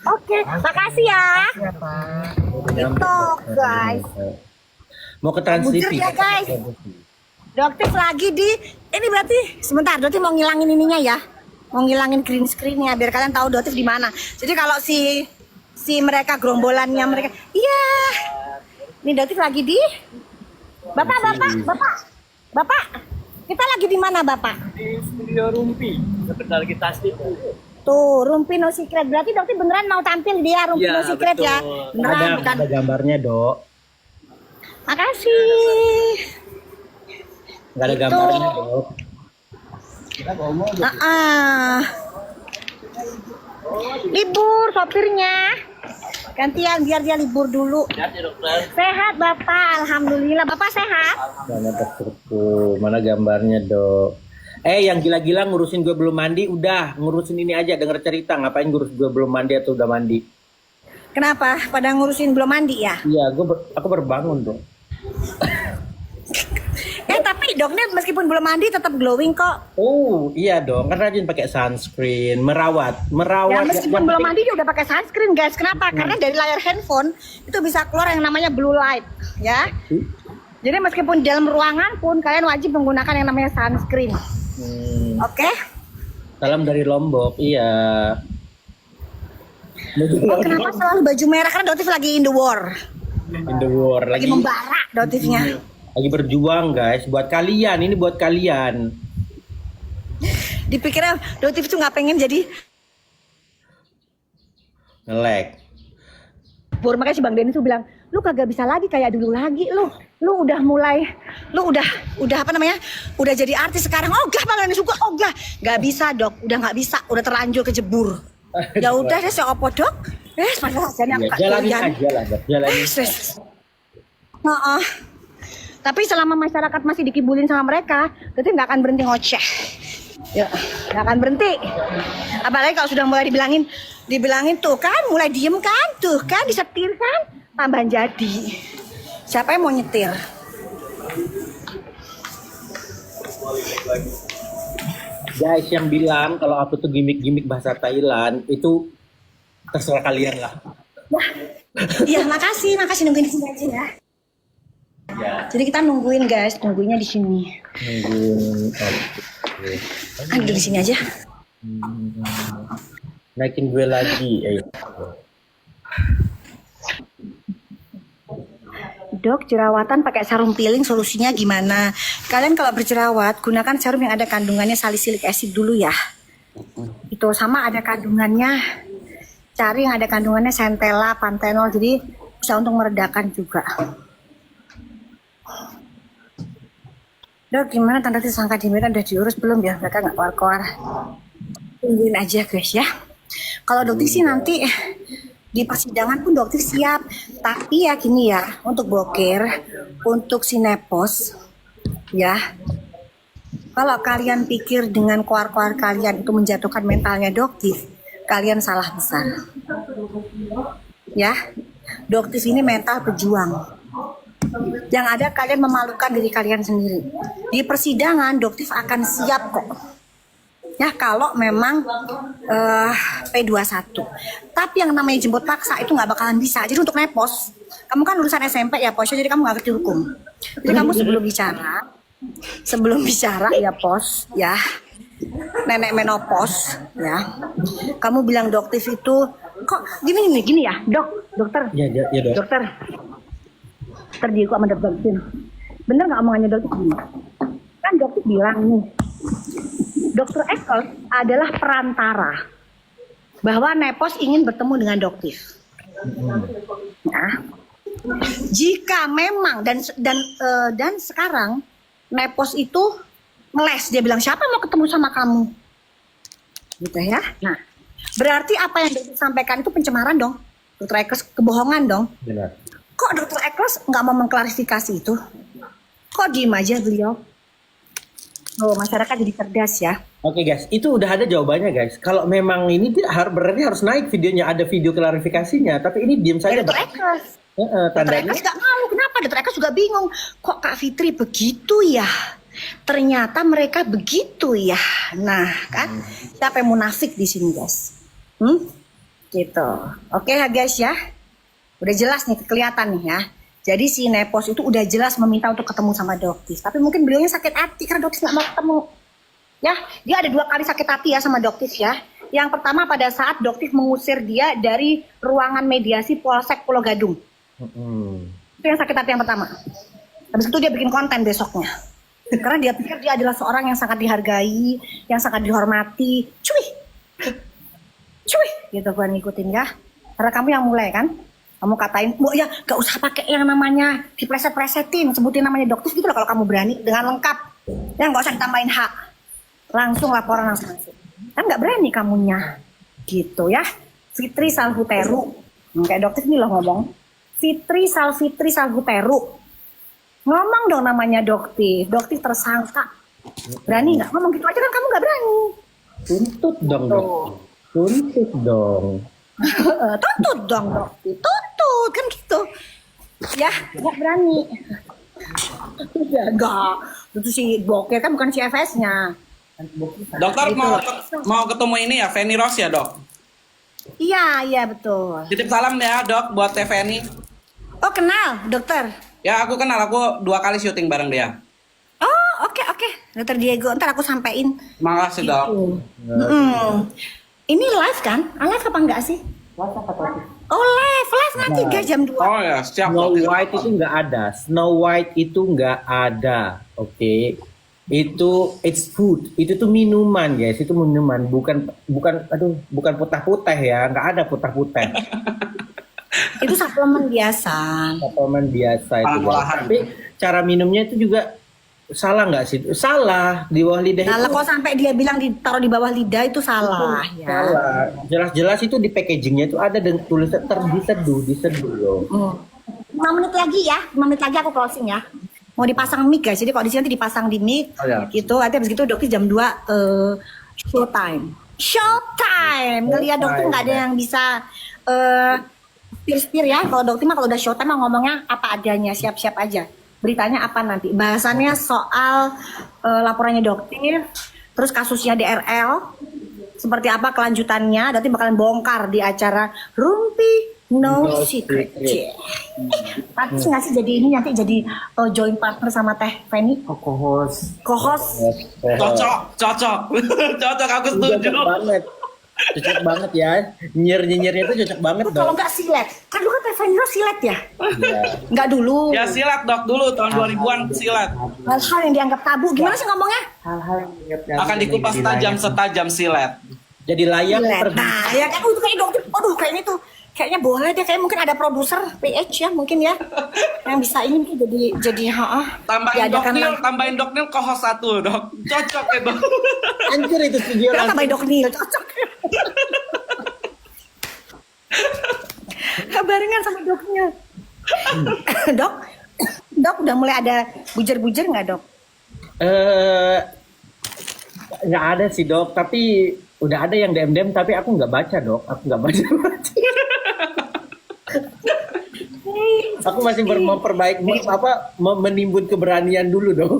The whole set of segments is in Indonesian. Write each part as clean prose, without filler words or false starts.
Oke, makasih ya. Ya, Pak. Itu guys. Mau ke Trans Bujur TV. ya guys. Dokter lagi di ini berarti sebentar Dotif mau ngilangin ininya ya. Mau ngilangin green screen-nya biar kalian tahu Dotif di mana. Jadi kalau si mereka gerombolannya mereka, iya. Ini Dotif lagi di Bapak. Kita lagi di mana, Bapak? Di studio Rumpi, sebentar kita stipu. Tuh, Rumpi No Secret. Berarti Dotif beneran mau tampil dia Rumpi Iya, No Secret betul. ya. Beneran bukan. Ada gambarnya, Dok. Makasih. Nggak ada Itu. gambarnya, Dok. Libur sopirnya. Gantian biar dia libur dulu. Ya, dokter. Sehat Bapak, alhamdulillah. Bapak sehat? Mana dokterku? Mana gambarnya, Dok? Yang gila-gila ngurusin gue belum mandi, udah ngurusin ini aja, denger cerita. Ngapain ngurus gue belum mandi atau udah mandi? Kenapa? Pada ngurusin belum mandi ya? Iya, aku berbangun, Dok. Tapi doknya meskipun belum mandi tetap glowing kok. Oh, iya dong. Kan rajin pakai sunscreen, merawat. Ya meskipun belum mandi dia udah pakai sunscreen guys. Kenapa? Karena dari layar handphone itu bisa keluar yang namanya blue light, ya. Jadi meskipun di dalam ruangan pun kalian wajib menggunakan yang namanya sunscreen. Oke? Salam dari Lombok, iya. Oh, kenapa selalu baju merah? Karena Dotif lagi in the war. In the war Lagi membara Dotifnya. Lagi berjuang guys, buat kalian, ini buat kalian. Dipikirnya Dotif tuh nggak pengen jadi Nge-lag. makanya si Bang Denny tuh bilang, lu kagak bisa lagi kayak dulu lagi, lu udah mulai, lu udah apa namanya, udah jadi artis sekarang. Ogah Bang Denny suka, ogah, nggak bisa dok, udah nggak bisa, udah terlanjur kejebur. Ya udah deh, saya opo dok, padahal saya Jalanin aja lah, Dok. Jalanin. Tapi selama masyarakat masih dikibulin sama mereka, berarti nggak akan berhenti ngoceh. Ya, nggak akan berhenti. Apalagi kalau sudah mulai dibilangin tuh kan, mulai diem kan, tuh kan disetir kan, tambahan jadi. Siapa yang mau nyetir? Guys yang bilang kalau aku tuh gimmick-gimmick bahasa Thailand itu terserah kalian lah. Wah, iya makasih nungguin di sini aja ya. Ya. Jadi kita nungguin guys, nungguinnya di sini. Duduk di sini aja. Naikin gue lagi. Dok, jerawatan pakai serum peeling solusinya gimana? Kalian kalau berjerawat gunakan serum yang ada kandungannya salicylic acid dulu ya. Itu sama ada kandungannya. Cari yang ada kandungannya centella, panthenol, jadi bisa untuk meredakan juga. Dok, gimana tanda tersangka di Medan udah diurus belum ya? Mereka nggak keluar-keluar. Tungguin aja guys ya. Kalau dokter sih nanti di persidangan pun dokter siap. Tapi ya gini ya, untuk boker, untuk sinepos, ya. Kalau kalian pikir dengan keluar-keluar kalian itu menjatuhkan mentalnya dokter, kalian salah besar. Ya, dokter ini mental pejuang. Yang ada kalian memalukan diri kalian sendiri. Di persidangan dokter akan siap kok. Ya kalau memang P21. Tapi yang namanya jemput paksa itu nggak bakalan bisa. Jadi untuk nepos, kamu kan lulusan SMP ya Pos, jadi kamu nggak ngerti hukum. Jadi kamu sebelum bicara ya Pos, ya nenek menopos, ya. Kamu bilang dokter itu kok gini ya dokter. Ya dok. Dokter. Terdiku sama dokter. Bener nggak omongannya dokter gini? Kan dokter bilang nih, Dokter Eccles adalah perantara bahwa Nepos ingin bertemu dengan dokter. Nah, jika memang dan sekarang Nepos itu ngeles, dia bilang siapa mau ketemu sama kamu, gitu ya. Nah, berarti apa yang dokter sampaikan itu pencemaran dong, Dokter Eccles kebohongan dong. Benar. Kok Dokter Eccles nggak mau mengklarifikasi itu? Kok diem aja beliau? Oh, masyarakat jadi cerdas ya. Oke guys, itu udah ada jawabannya guys. Kalau memang ini berarti harus naik videonya, ada video klarifikasinya. Tapi ini diem saja. Dokter Eccles. Tandanya. Dokter Eccles nggak malu. Kenapa? Dokter Eccles juga bingung. Kok Kak Fitri begitu ya? ternyata mereka begitu ya. Nah, kan siapa yang munafik di sini, guys? Gitu. Oke ya, guys ya. Udah jelas nih, kelihatan nih ya. Jadi si Nepos itu udah jelas meminta untuk ketemu sama Doktif. Tapi mungkin beliaunya sakit hati karena Doktif nggak mau ketemu. Ya, dia ada 2 kali sakit hati ya sama Doktif ya. Yang pertama pada saat Doktif mengusir dia dari ruangan mediasi Polsek Pulau Gadung. Itu yang sakit hati yang pertama. Habis itu dia bikin konten besoknya. Karena dia pikir dia adalah seorang yang sangat dihargai, yang sangat dihormati. Cuy, gitu gue ngikutin ya. Karena kamu yang mulai kan. Kamu katain, bu ya gak usah pakai yang namanya dipleset-plesetin, sebutin namanya Doktif gitu loh kalau kamu berani dengan lengkap. Ya gak usah ditambahin hak. Langsung laporan langsung. Kan gak berani kamunya. Gitu ya. Fitri Salhuteru. Kayak Doktif nih loh ngomong. Fitri Salhuteru. Ngomong dong namanya Doktif. Doktif tersangka. Berani gak? Ngomong gitu aja kan kamu gak berani. Tuntut dong, Dok. Tuntut dong. Tuntut dong, Doktif. Tuntut kan gitu. Ya, gak berani. Enggak. Itu si Bokir kan bukan si FS-nya. Dokter mau ketemu ini ya, Feni Rose ya, Dok? Iya betul. Titip salam ya, Dok, buat Teh Feni. Oh, kenal, dokter. Ya, aku kenal, aku 2 kali syuting bareng dia. Oh, oke. Dokter Diego, ntar aku sampein. Makasih, Dok. Ini live kan? Live apa enggak sih? Oh, live nanti guys jam 2. Oh ya, siap. Snow Dok. White itu nggak ada. Snow White itu nggak ada. Oke. Itu it's food. Itu tuh minuman, guys. Itu minuman, bukan putih-putih ya. Nggak ada putih-putih. Itu suplemen biasa. Suplemen biasa itu. Guys. Olahan. Tapi cara minumnya itu juga salah nggak sih? Salah di bawah lidah Nah, itu. kok sampai dia bilang ditaruh di bawah lidah itu salah ya. Salah. Jelas-jelas itu di packagingnya itu ada dengan tulisan diseduh loh. 5 menit lagi ya. 5 menit lagi aku closing ya. Mau dipasang mic guys. Jadi kalau di sini nanti dipasang di mic gitu. Nanti habis gitu Dokter jam 2 showtime. Ngeliat Dokter nggak ada yang bisa spir ya. Kalau Dokter mah kalau udah showtime mah ngomongnya apa adanya, siap-siap aja. Beritanya apa nanti? Bahasannya soal laporannya Dokter, terus kasusnya DRL, seperti apa kelanjutannya. Nanti bakalan bongkar di acara Rumpi No Secret. Pasti nggak sih jadi ini nanti jadi joint partner sama Teh Feni? Kohos. Cocok. Cocok, aku setuju. Cocok banget ya. Nyinyirnya itu cocok banget Itu kalau dong. nggak silet, kan dulu kan Teh Feni silet ya? Iya. Nggak dulu. Ya silat, Dok, dulu tahun 2000-an silat. Hal-hal yang dianggap tabu. Gimana sih ngomongnya? Hal-hal yang Akan dikupas tajam setajam silet. jadi layak Silet. terbit. Nah, ya kan itu kayak Dokter. Aduh, kayaknya tuh kayaknya boleh deh. Kayak mungkin ada produser PH ya mungkin ya yang bisa ini mungkin jadi Tambahin Doknil kohos 1, Dok. Cocok ya, Dok. Anjir itu studio Kenapa langsung. tambahin Doknil cocok. Barengan sama Doknya. Dok udah mulai ada bujer-bujer nggak Dok? Nggak ada sih Dok, tapi udah ada yang DM tapi aku nggak baca Dok, aku nggak baca. Aku masih memperbaiki menimbun keberanian dulu Dok.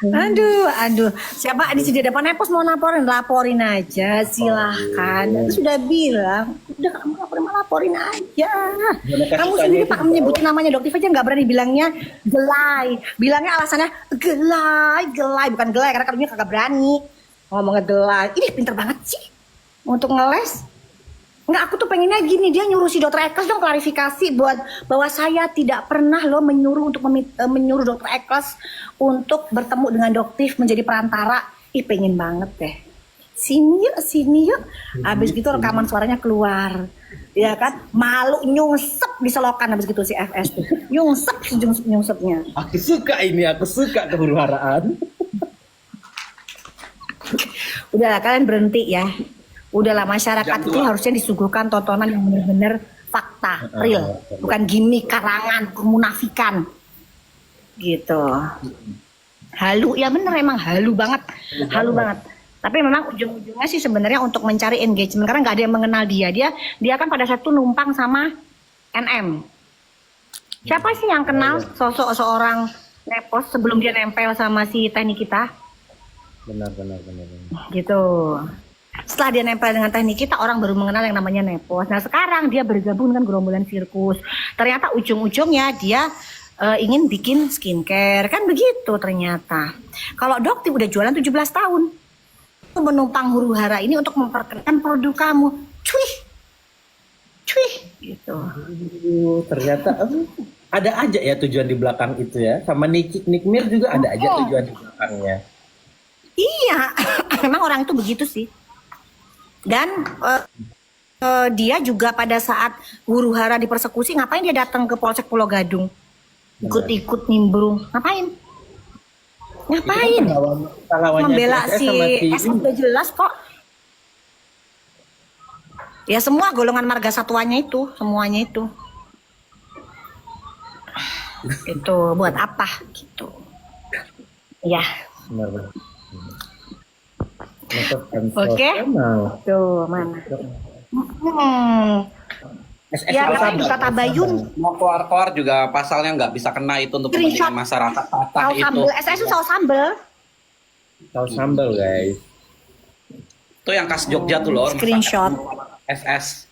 Aduh. Siapa di sini depan Nepos mau laporin aja silahkan. Sudah bilang, udah kamu laporin aja. Kamu sendiri Pak menyebutin namanya Doktif aja nggak berani bilangnya gelai. Bilangnya alasannya gelai bukan gelai karena kamunya kagak berani ngomongnya gelai. Ini pinter banget sih untuk ngeles. Enggak, aku tuh pengennya gini, dia nyuruh si Dokter Eklas dong klarifikasi buat bahwa saya tidak pernah loh menyuruh Dokter Eklas untuk bertemu dengan Doktif menjadi perantara. Ih, pengen banget deh. Sini yuk. Habis gitu rekaman suaranya keluar. Ya kan? Malu nyungsep di selokan habis gitu si FS tuh. Nyungsepnya. Aku suka kehuru-haraan. Udahlah kalian berhenti ya. Udahlah masyarakat itu harusnya disuguhkan tontonan yang benar-benar fakta, real, bukan gimmick, karangan, kemunafikan, gitu. Halu ya bener emang halu banget. Tapi memang ujung-ujungnya sih sebenarnya untuk mencari engagement karena nggak ada yang mengenal dia kan pada saat itu numpang sama NM. Siapa sih yang kenal sosok seorang Nepos sebelum dia nempel sama si teknik kita? Benar. Gitu. Setelah dia nempel dengan teknik kita, orang baru mengenal yang namanya Nepos. Nah sekarang dia bergabung dengan gerombolan sirkus. Ternyata ujung-ujungnya dia ingin bikin skincare. Kan begitu ternyata. Kalau Dokti udah jualan 17 tahun. Menumpang huru hara ini untuk memperkenalkan produk kamu. Cuy. Gitu. Ternyata ada aja ya tujuan di belakang itu ya. Sama Nikmir juga ada aja tujuan di belakangnya. Iya, memang orang itu begitu sih. Dan dia juga pada saat huru hara dipersekusi, ngapain dia datang ke Polsek Pulau Gadung? Ikut-ikut nimbrung, ngapain? Membela si SS udah jelas kok. Ya semua golongan marga satuannya itu, semuanya itu. Itu buat apa gitu. Ya. Benar. Oke. Tuh, mana? Ya, tapi kata Bayun. Mau keluar juga pasalnya nggak bisa kena itu untuk kepentingan masyarakat. Saus sambel, SS itu saus sambel. Saus sambal guys. Itu yang khas Jogja tuh loh. Screenshot. SS.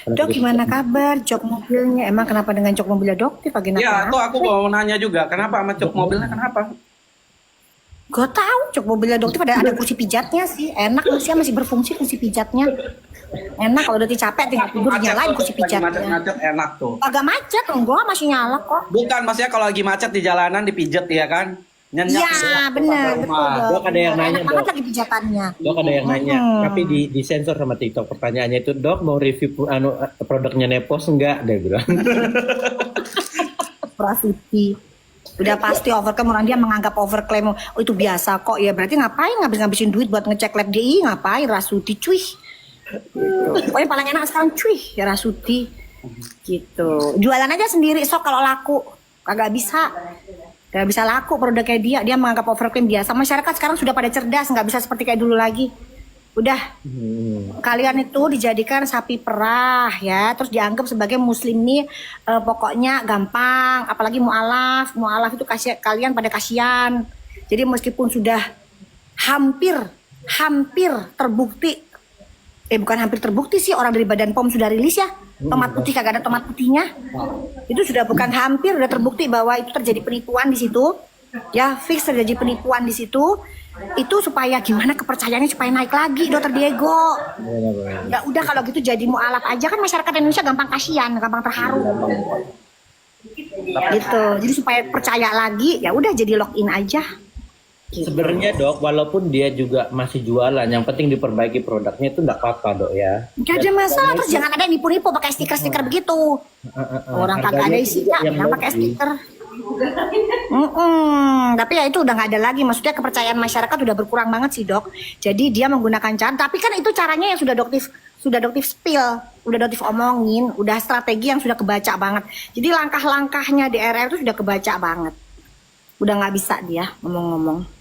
Dok, gimana kabar? Jok mobilnya, emang kenapa dengan jok mobilnya Dokti? Pagi Ya, tuh aku mau nanya juga, kenapa sama jok mobilnya kenapa? Gak tahu, jok mobilnya Dokti pada ada kursi pijatnya sih. Enak, masih berfungsi kursi pijatnya. Enak kalau udah capek tinggal tidur nyalain kursi pijatnya. Macet enak tuh. Agak macet, enggak masih nyala kok. Bukan, maksudnya kalau lagi macet di jalanan dipijet ya kan? Nyenyak. Iya, benar, betul. Dok, ada yang nanya, enak banget Dok. lagi pijatannya. Dok ada yang nanya, tapi di sensor sama TikTok pertanyaannya itu, Dok mau review produknya Nepos enggak? Dia bilang. Prasiti. Udah pasti overclaim, orang dia menganggap overclaim. Oh itu biasa kok ya, berarti ngapain ngabisin duit buat ngecek lab DI, ngapain Rasuti cuy. Pokoknya paling enak sekarang cuy ya Rasuti. Gitu. Jualan aja sendiri sok kalau laku. Kagak bisa. Gak bisa laku produknya dia menganggap overclaim biasa. Masyarakat sekarang sudah pada cerdas, nggak bisa seperti kayak dulu lagi. Udah, kalian itu dijadikan sapi perah ya, terus dianggap sebagai muslim nih pokoknya gampang, apalagi mualaf itu kalian pada kasihan. Jadi meskipun sudah hampir terbukti, bukan hampir terbukti sih, orang dari Badan POM sudah rilis ya, tomat putih kagak ada tomat putihnya. Itu sudah bukan hampir, udah terbukti bahwa itu terjadi penipuan di situ. Ya, fix terjadi penipuan di situ. Itu supaya gimana kepercayaannya supaya naik lagi, Dokter Diego. Ya udah kalau gitu jadi mualaf aja kan, masyarakat Indonesia gampang kasihan, gampang terharu. Gitu. Jadi supaya percaya lagi, ya udah jadi login aja. Gitu. Sebenarnya Dok, walaupun dia juga masih jualan, yang penting diperbaiki produknya itu enggak apa-apa Dok ya. Gak ada masalah, terus jangan ada yang nipu-nipu pakai stiker-stiker begitu. Orang kagak ada isinya, bilang pakai stiker. Tapi ya itu udah nggak ada lagi, maksudnya kepercayaan masyarakat udah berkurang banget sih Dok. Jadi dia menggunakan cara, tapi kan itu caranya yang sudah doktif spill, udah doktif omongin, udah strategi yang sudah kebaca banget. Jadi langkah-langkahnya di RR itu sudah kebaca banget, udah nggak bisa dia ngomong-ngomong.